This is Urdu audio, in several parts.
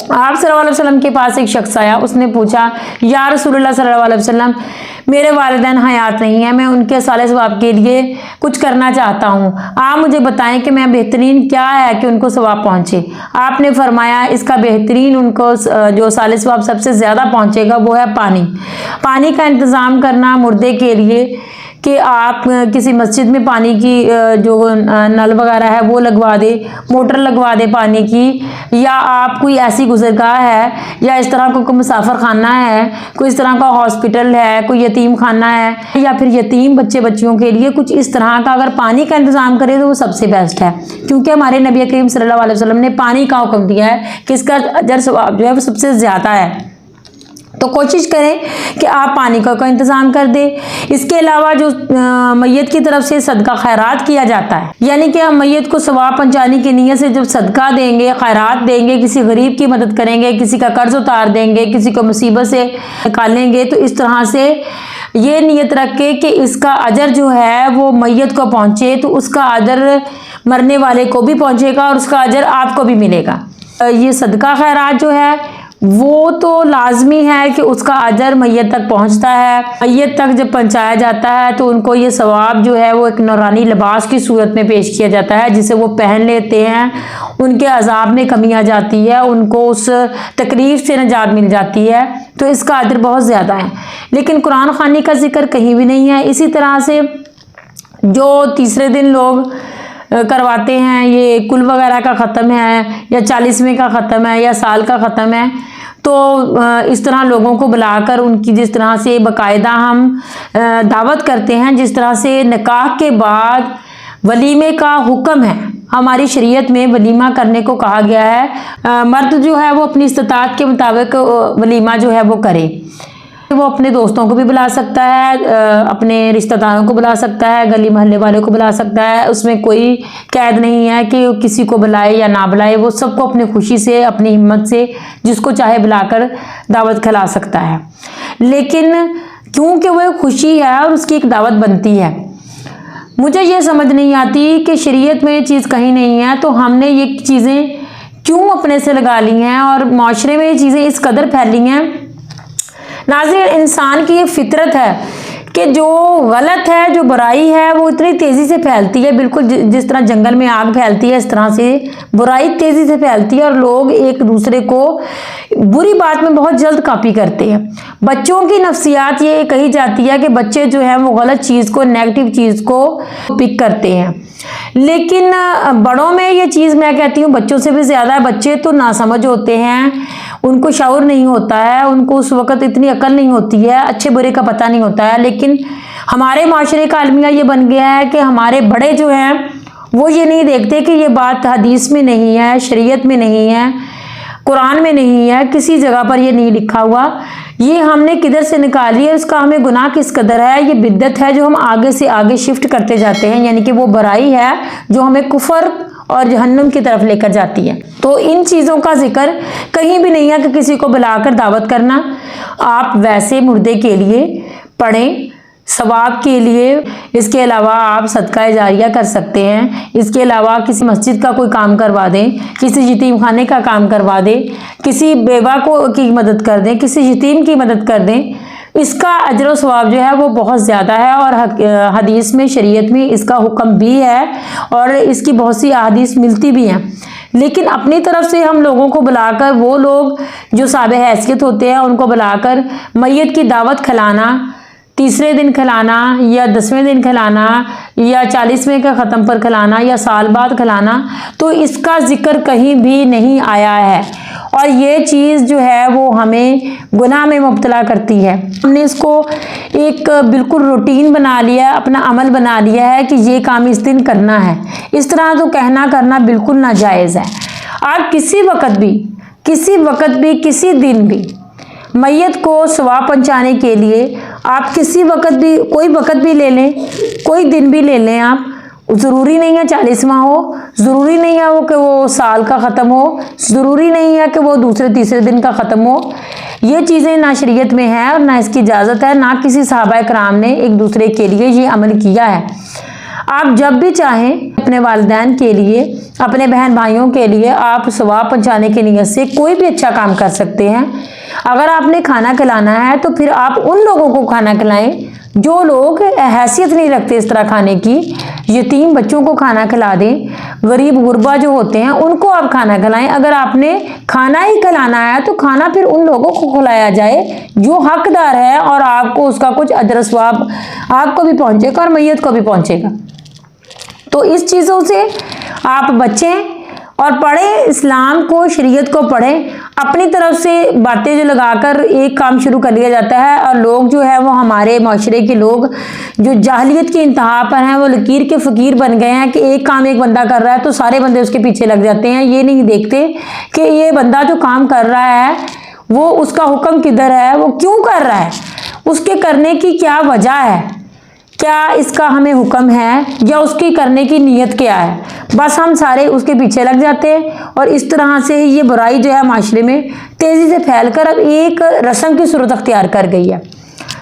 آپ صلی اللہ علیہ وسلم کے پاس ایک شخص آیا, اس نے پوچھا یا رسول اللہ صلی اللہ علیہ وسلم, میرے والدین حیات نہیں ہیں, میں ان کے صالح ثواب کے لیے کچھ کرنا چاہتا ہوں, آپ مجھے بتائیں کہ میں بہترین کیا ہے کہ ان کو ثواب پہنچے. آپ نے فرمایا اس کا بہترین ان کو جو صالح ثواب سب سے زیادہ پہنچے گا وہ ہے پانی کا انتظام کرنا مردے کے لیے, کہ آپ کسی مسجد میں پانی کی جو نل وغیرہ ہے وہ لگوا دے, موٹر لگوا دے پانی کی, یا آپ کوئی ایسی گزرگاہ ہے یا اس طرح کوئی مسافر خانہ ہے, کوئی اس طرح کا ہاسپٹل ہے, کوئی یتیم خانہ ہے, یا پھر یتیم بچیوں کے لیے کچھ اس طرح کا اگر پانی کا انتظام کرے تو وہ سب سے بیسٹ ہے, کیونکہ ہمارے نبی کریم صلی اللہ علیہ وسلم نے پانی کا حکم دیا ہے کہ اس کا اجر ثواب جو ہے وہ سب سے زیادہ ہے. تو کوشش کریں کہ آپ پانی کا انتظام کر دیں. اس کے علاوہ جو میت کی طرف سے صدقہ خیرات کیا جاتا ہے, یعنی کہ ہم میت کو ثواب پہنچانے کی نیت سے جب صدقہ دیں گے, خیرات دیں گے, کسی غریب کی مدد کریں گے, کسی کا قرض اتار دیں گے, کسی کو مصیبت سے نکالیں گے, تو اس طرح سے یہ نیت رکھ کے کہ اس کا اجر جو ہے وہ میت کو پہنچے, تو اس کا اجر مرنے والے کو بھی پہنچے گا اور اس کا اجر آپ کو بھی ملے گا. یہ صدقہ خیرات جو ہے وہ تو لازمی ہے کہ اس کا اجر میت تک پہنچتا ہے. میت تک جب پہنچایا جاتا ہے تو ان کو یہ ثواب جو ہے وہ ایک نورانی لباس کی صورت میں پیش کیا جاتا ہے, جسے وہ پہن لیتے ہیں, ان کے عذاب میں کمی آ جاتی ہے, ان کو اس تکلیف سے نجات مل جاتی ہے, تو اس کا اجر بہت زیادہ ہے. لیکن قرآن خوانی کا ذکر کہیں بھی نہیں ہے. اسی طرح سے جو تیسرے دن لوگ کرواتے ہیں, یہ کل وغیرہ کا ختم ہے یا 40ویں کا ختم ہے یا سال کا ختم ہے, تو اس طرح لوگوں کو بلا کر ان کی جس طرح سے باقاعدہ ہم دعوت کرتے ہیں, جس طرح سے نکاح کے بعد ولیمے کا حکم ہے, ہماری شریعت میں ولیمہ کرنے کو کہا گیا ہے. مرد جو ہے وہ اپنی استطاعت کے مطابق ولیمہ جو ہے وہ کرے, وہ اپنے دوستوں کو بھی بلا سکتا ہے, اپنے رشتہ داروں کو بلا سکتا ہے, گلی محلے والے کو بلا سکتا ہے, اس میں کوئی قید نہیں ہے کہ کسی کو بلائے یا نہ بلائے, وہ سب کو اپنی خوشی سے اپنی ہمت سے جس کو چاہے بلا کر دعوت کھلا سکتا ہے. لیکن کیونکہ وہ خوشی ہے اور اس کی ایک دعوت بنتی ہے, مجھے یہ سمجھ نہیں آتی کہ شریعت میں یہ چیز کہیں نہیں ہے تو ہم نے یہ چیزیں کیوں اپنے سے لگا لی ہیں اور معاشرے میں یہ چیزیں اس قدر پھیلی ہیں. ناظرین, انسان کی یہ فطرت ہے کہ جو غلط ہے, جو برائی ہے, وہ اتنی تیزی سے پھیلتی ہے, بالکل جس طرح جنگل میں آگ پھیلتی ہے اس طرح سے برائی تیزی سے پھیلتی ہے, اور لوگ ایک دوسرے کو بری بات میں بہت جلد کاپی کرتے ہیں. بچوں کی نفسیات یہ کہی جاتی ہے کہ بچے جو ہیں وہ غلط چیز کو, نیگیٹو چیز کو پک کرتے ہیں, لیکن بڑوں میں یہ چیز میں کہتی ہوں بچوں سے بھی زیادہ ہے. بچے تو ناسمجھ ہوتے ہیں, ان کو شعور نہیں ہوتا ہے, ان کو اس وقت اتنی عقل نہیں ہوتی ہے, اچھے برے کا پتہ نہیں ہوتا ہے. لیکن ہمارے معاشرے کا المیہ یہ بن گیا ہے کہ ہمارے بڑے جو ہیں وہ یہ نہیں دیکھتے کہ یہ بات حدیث میں نہیں ہے, شریعت میں نہیں ہے, قرآن میں نہیں ہے, کسی جگہ پر یہ نہیں لکھا ہوا, یہ ہم نے کدھر سے نکالی ہے, اس کا ہمیں گناہ کس قدر ہے. یہ بدعت ہے جو ہم آگے سے آگے شفٹ کرتے جاتے ہیں, یعنی کہ وہ برائی ہے جو ہمیں کفر اور جہنم کی طرف لے کر جاتی ہے. تو ان چیزوں کا ذکر کہیں بھی نہیں ہے کہ کسی کو بلا کر دعوت کرنا. آپ ویسے مردے کے لیے پڑھیں ثواب کے لیے, اس کے علاوہ آپ صدقہ جاریہ کر سکتے ہیں, اس کے علاوہ کسی مسجد کا کوئی کام کروا دیں, کسی یتیم خانے کا کام کروا دیں, کسی بیوہ کی مدد کر دیں, کسی یتیم کی مدد کر دیں. اس کا اجر و ثواب جو ہے وہ بہت زیادہ ہے, اور حدیث میں, شریعت میں اس کا حکم بھی ہے, اور اس کی بہت سی احادیث ملتی بھی ہیں. لیکن اپنی طرف سے ہم لوگوں کو بلا کر, وہ لوگ جو صاحب حیثیت ہوتے ہیں ان کو بلا کر میت کی دعوت کھلانا, تیسرے دن کھلانا یا 10ویں دن کھلانا یا 40ویں کا ختم پر کھلانا یا سال بعد کھلانا, تو اس کا ذکر کہیں بھی نہیں آیا ہے, اور یہ چیز جو ہے وہ ہمیں گناہ میں مبتلا کرتی ہے. ہم نے اس کو ایک بالکل روٹین بنا لیا, اپنا عمل بنا لیا ہے کہ یہ کام اس دن کرنا ہے. اس طرح تو کہنا کرنا بالکل ناجائز ہے. آپ کسی وقت بھی کسی دن بھی میت کو ثواب پہنچانے کے لیے آپ کسی وقت بھی, کوئی وقت بھی لے لیں, کوئی دن بھی لے لیں. آپ ضروری نہیں ہے 40واں ہو, ضروری نہیں ہے وہ کہ وہ سال کا ختم ہو, ضروری نہیں ہے کہ وہ دوسرے تیسرے دن کا ختم ہو. یہ چیزیں نہ شریعت میں ہیں اور نہ اس کی اجازت ہے, نہ کسی صحابہ کرام نے ایک دوسرے کے لیے یہ عمل کیا ہے. آپ جب بھی چاہیں اپنے والدین کے لیے، اپنے بہن بھائیوں کے لیے آپ ثواب پہنچانے کی نیت سے کوئی بھی اچھا کام کر سکتے ہیں۔ اگر آپ نے کھانا کھلانا ہے تو پھر آپ ان لوگوں کو کھانا کھلائیں جو لوگ حیثیت نہیں رکھتے اس طرح کھانے کی، یتیم بچوں کو کھانا کھلا دیں، غریب غربا جو ہوتے ہیں ان کو آپ کھانا کھلائیں۔ اگر آپ نے کھانا ہی کھلانا ہے تو کھانا پھر ان لوگوں کو کھلایا جائے جو حقدار ہے، اور آپ کو اس کا کچھ اجر و ثواب آپ کو بھی پہنچے گا اور میت کو بھی پہنچے گا۔ تو اس چیزوں سے آپ بچیں اور پڑھیں، اسلام کو، شریعت کو پڑھیں۔ اپنی طرف سے باتیں جو لگا کر ایک کام شروع کر لیا جاتا ہے، اور لوگ جو ہے وہ ہمارے معاشرے کے لوگ جو جاہلیت کی انتہا پر ہیں وہ لکیر کے فقیر بن گئے ہیں کہ ایک کام ایک بندہ کر رہا ہے تو سارے بندے اس کے پیچھے لگ جاتے ہیں۔ یہ نہیں دیکھتے کہ یہ بندہ جو کام کر رہا ہے وہ اس کا حکم کدھر ہے، وہ کیوں کر رہا ہے، اس کے کرنے کی کیا وجہ ہے، کیا اس کا ہمیں حکم ہے یا اس کی کرنے کی نیت کیا ہے۔ بس ہم سارے اس کے پیچھے لگ جاتے ہیں، اور اس طرح سے یہ برائی جو ہے معاشرے میں تیزی سے پھیل کر اب ایک رسم کی صورت اختیار کر گئی ہے۔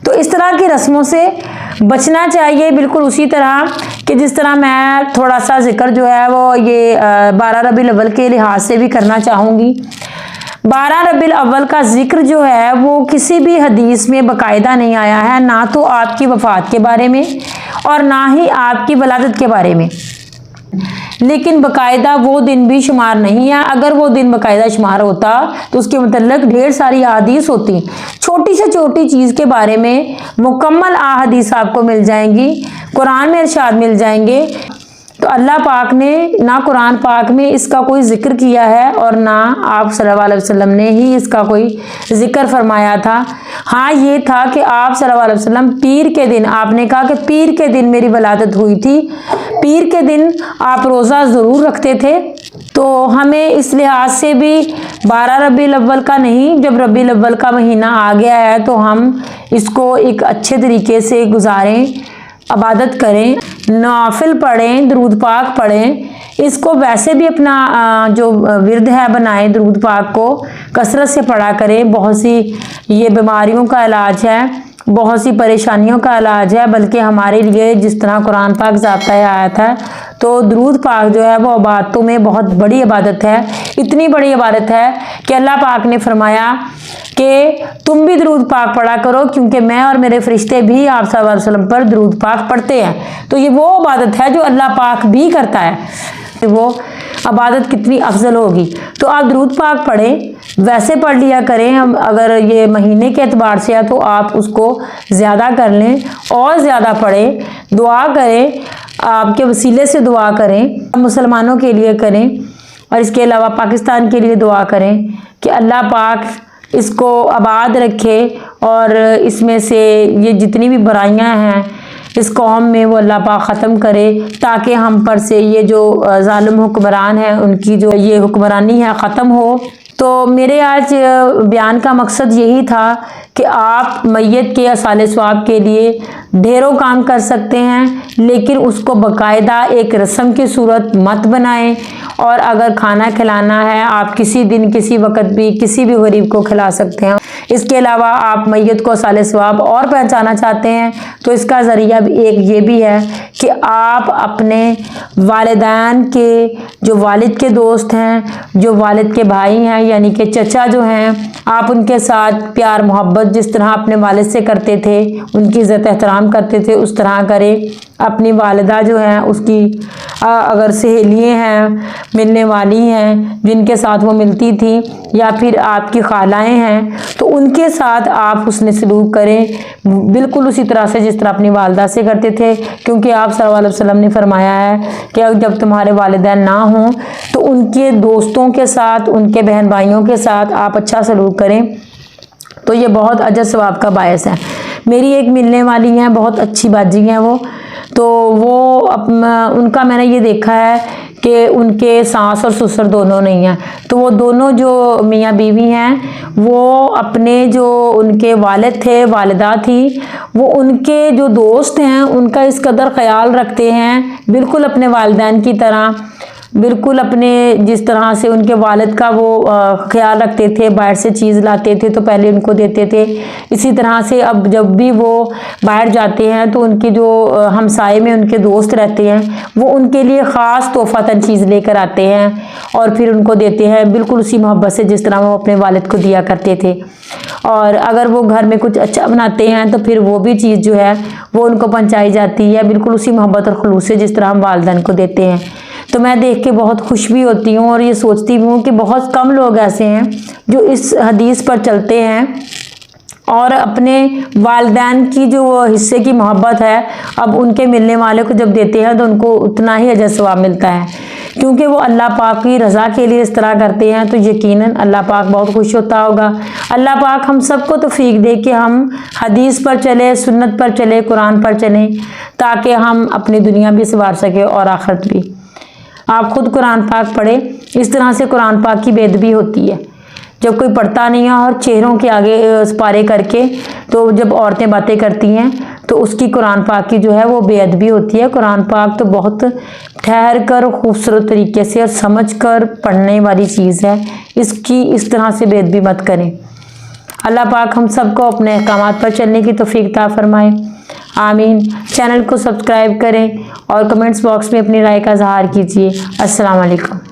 تو اس طرح کی رسموں سے بچنا چاہیے، بالکل اسی طرح کہ جس طرح میں تھوڑا سا ذکر جو ہے وہ یہ 12 ربیع الاول کے لحاظ سے بھی کرنا چاہوں گی۔ 12 ربیع الاول کا ذکر جو ہے وہ کسی بھی حدیث میں باقاعدہ نہیں آیا ہے، نہ تو آپ کی وفات کے بارے میں اور نہ ہی آپ کی ولادت کے بارے میں، لیکن باقاعدہ وہ دن بھی شمار نہیں ہے۔ اگر وہ دن باقاعدہ شمار ہوتا تو اس کے متعلق ڈھیر ساری احادیث ہوتی، چھوٹی سے چھوٹی چیز کے بارے میں مکمل احادیث آپ کو مل جائیں گی، قرآن میں ارشاد مل جائیں گے۔ تو اللہ پاک نے نہ قرآن پاک میں اس کا کوئی ذکر کیا ہے اور نہ آپ صلی اللہ علیہ وسلم نے ہی اس کا کوئی ذکر فرمایا تھا۔ ہاں یہ تھا کہ آپ صلی اللہ علیہ وسلم پیر کے دن، آپ نے کہا کہ پیر کے دن میری ولادت ہوئی تھی، پیر کے دن آپ روزہ ضرور رکھتے تھے۔ تو ہمیں اس لحاظ سے بھی 12 ربیع الاول کا نہیں، جب ربیع الاول کا مہینہ آ گیا ہے تو ہم اس کو ایک اچھے طریقے سے گزاریں، عبادت کریں، نوافل پڑھیں، درود پاک پڑھیں۔ اس کو ویسے بھی اپنا جو ورد ہے بنائیں، درود پاک کو کثرت سے پڑھا کریں۔ بہت سی یہ بیماریوں کا علاج ہے، بہت سی پریشانیوں کا علاج ہے، بلکہ ہمارے لیے جس طرح قرآن پاک ضابطہ آیت ہے تو درود پاک جو ہے وہ عبادتوں میں بہت بڑی عبادت ہے۔ اتنی بڑی عبادت ہے کہ اللہ پاک نے فرمایا کہ تم بھی درود پاک پڑھا کرو کیونکہ میں اور میرے فرشتے بھی آپ صلی اللہ علیہ وسلم پر درود پاک پڑھتے ہیں۔ تو یہ وہ عبادت ہے جو اللہ پاک بھی کرتا ہے، وہ عبادت کتنی افضل ہوگی۔ تو آپ درود پاک پڑھیں، ویسے پڑھ لیا کریں، اگر یہ مہینے کے اعتبار سے ہے تو آپ اس کو زیادہ کر لیں اور زیادہ پڑھیں، دعا کریں، آپ کے وسیلے سے دعا کریں، مسلمانوں کے لیے کریں، اور اس کے علاوہ پاکستان کے لیے دعا کریں کہ اللہ پاک اس کو آباد رکھے اور اس میں سے یہ جتنی بھی برائیاں ہیں اس قوم میں وہ اللہ پاک ختم کرے، تاکہ ہم پر سے یہ جو ظالم حکمران ہیں ان کی جو یہ حکمرانی ہے ختم ہو۔ تو میرے آج بیان کا مقصد یہی تھا کہ آپ میت کے اصالِ ثواب کے لیے ڈھیروں کام کر سکتے ہیں، لیکن اس کو باقاعدہ ایک رسم کی صورت مت بنائیں، اور اگر کھانا کھلانا ہے آپ کسی دن کسی وقت بھی کسی بھی غریب کو کھلا سکتے ہیں۔ اس کے علاوہ آپ میت کو اصالِ ثواب اور پہنچانا چاہتے ہیں تو اس کا ذریعہ بھی ایک یہ بھی ہے کہ آپ اپنے والدین کے جو والد کے دوست ہیں، جو والد کے بھائی ہیں یعنی کہ چچا جو ہیں، آپ ان کے ساتھ پیار محبت جس طرح اپنے والد سے کرتے تھے، ان کی عزت احترام کرتے تھے، اس طرح کریں۔ اپنی والدہ جو ہیں اس کی اگر سہیلیاں ہیں، ملنے والی ہیں جن کے ساتھ وہ ملتی تھی، یا پھر آپ کی خالائیں ہیں تو ان کے ساتھ آپ حسن سلوک کریں، بالکل اسی طرح سے جس طرح اپنی والدہ سے کرتے تھے، کیونکہ آپ صلی اللہ علیہ وسلم نے فرمایا ہے کہ جب تمہارے والدین نہ ہوں تو ان کے دوستوں کے ساتھ، ان کے بہن بھائیوں کے ساتھ آپ اچھا سلوک کریں، تو یہ بہت اجر ثواب کا باعث ہے۔ میری ایک ملنے والی ہیں، بہت اچھی باجی ہیں وہ، تو وہ ان کا میں نے یہ دیکھا ہے کہ ان کے ساس اور سسر دونوں نہیں ہیں، تو وہ دونوں جو میاں بیوی ہیں وہ اپنے جو ان کے والد تھے، والدہ تھی، وہ ان کے جو دوست ہیں ان کا اس قدر خیال رکھتے ہیں بالکل اپنے والدین کی طرح۔ بالکل اپنے جس طرح سے ان کے والد کا وہ خیال رکھتے تھے، باہر سے چیز لاتے تھے تو پہلے ان کو دیتے تھے، اسی طرح سے اب جب بھی وہ باہر جاتے ہیں تو ان کی جو ہمسائے میں ان کے دوست رہتے ہیں وہ ان کے لیے خاص تحفتاً چیز لے کر آتے ہیں اور پھر ان کو دیتے ہیں، بالکل اسی محبت سے جس طرح وہ اپنے والد کو دیا کرتے تھے۔ اور اگر وہ گھر میں کچھ اچھا بناتے ہیں تو پھر وہ بھی چیز جو ہے وہ ان کو پہنچائی جاتی ہے، بالکل اسی محبت اور خلوص سے جس طرح ہم والدین کو دیتے ہیں۔ تو میں دیکھ کے بہت خوش بھی ہوتی ہوں اور یہ سوچتی بھی ہوں کہ بہت کم لوگ ایسے ہیں جو اس حدیث پر چلتے ہیں اور اپنے والدین کی جو حصے کی محبت ہے اب ان کے ملنے والے کو جب دیتے ہیں تو ان کو اتنا ہی اجر ثواب ملتا ہے، کیونکہ وہ اللہ پاک کی رضا کے لیے اس طرح کرتے ہیں تو یقیناً اللہ پاک بہت خوش ہوتا ہوگا۔ اللہ پاک ہم سب کو توفیق دے کہ ہم حدیث پر چلیں، سنت پر چلیں، قرآن پر چلیں، تاکہ ہم اپنی دنیا بھی سنوار سکیں اور آخرت بھی۔ آپ خود قرآن پاک پڑھیں، اس طرح سے قرآن پاک کی بے ادبی ہوتی ہے جب کوئی پڑھتا نہیں ہے اور چہروں کے آگے سپارے کر کے تو جب عورتیں باتیں کرتی ہیں تو اس کی قرآن پاک کی جو ہے وہ بے ادبی ہوتی ہے۔ قرآن پاک تو بہت ٹھہر کر خوبصورت طریقے سے اور سمجھ کر پڑھنے والی چیز ہے، اس کی اس طرح سے بے ادبی مت کریں۔ اللہ پاک ہم سب کو اپنے احکامات پر چلنے کی توفیق عطا فرمائے، آمین۔ چینل کو سبسکرائب کریں اور کمنٹس باکس میں اپنی رائے کا اظہار کیجیے۔ السلام علیکم۔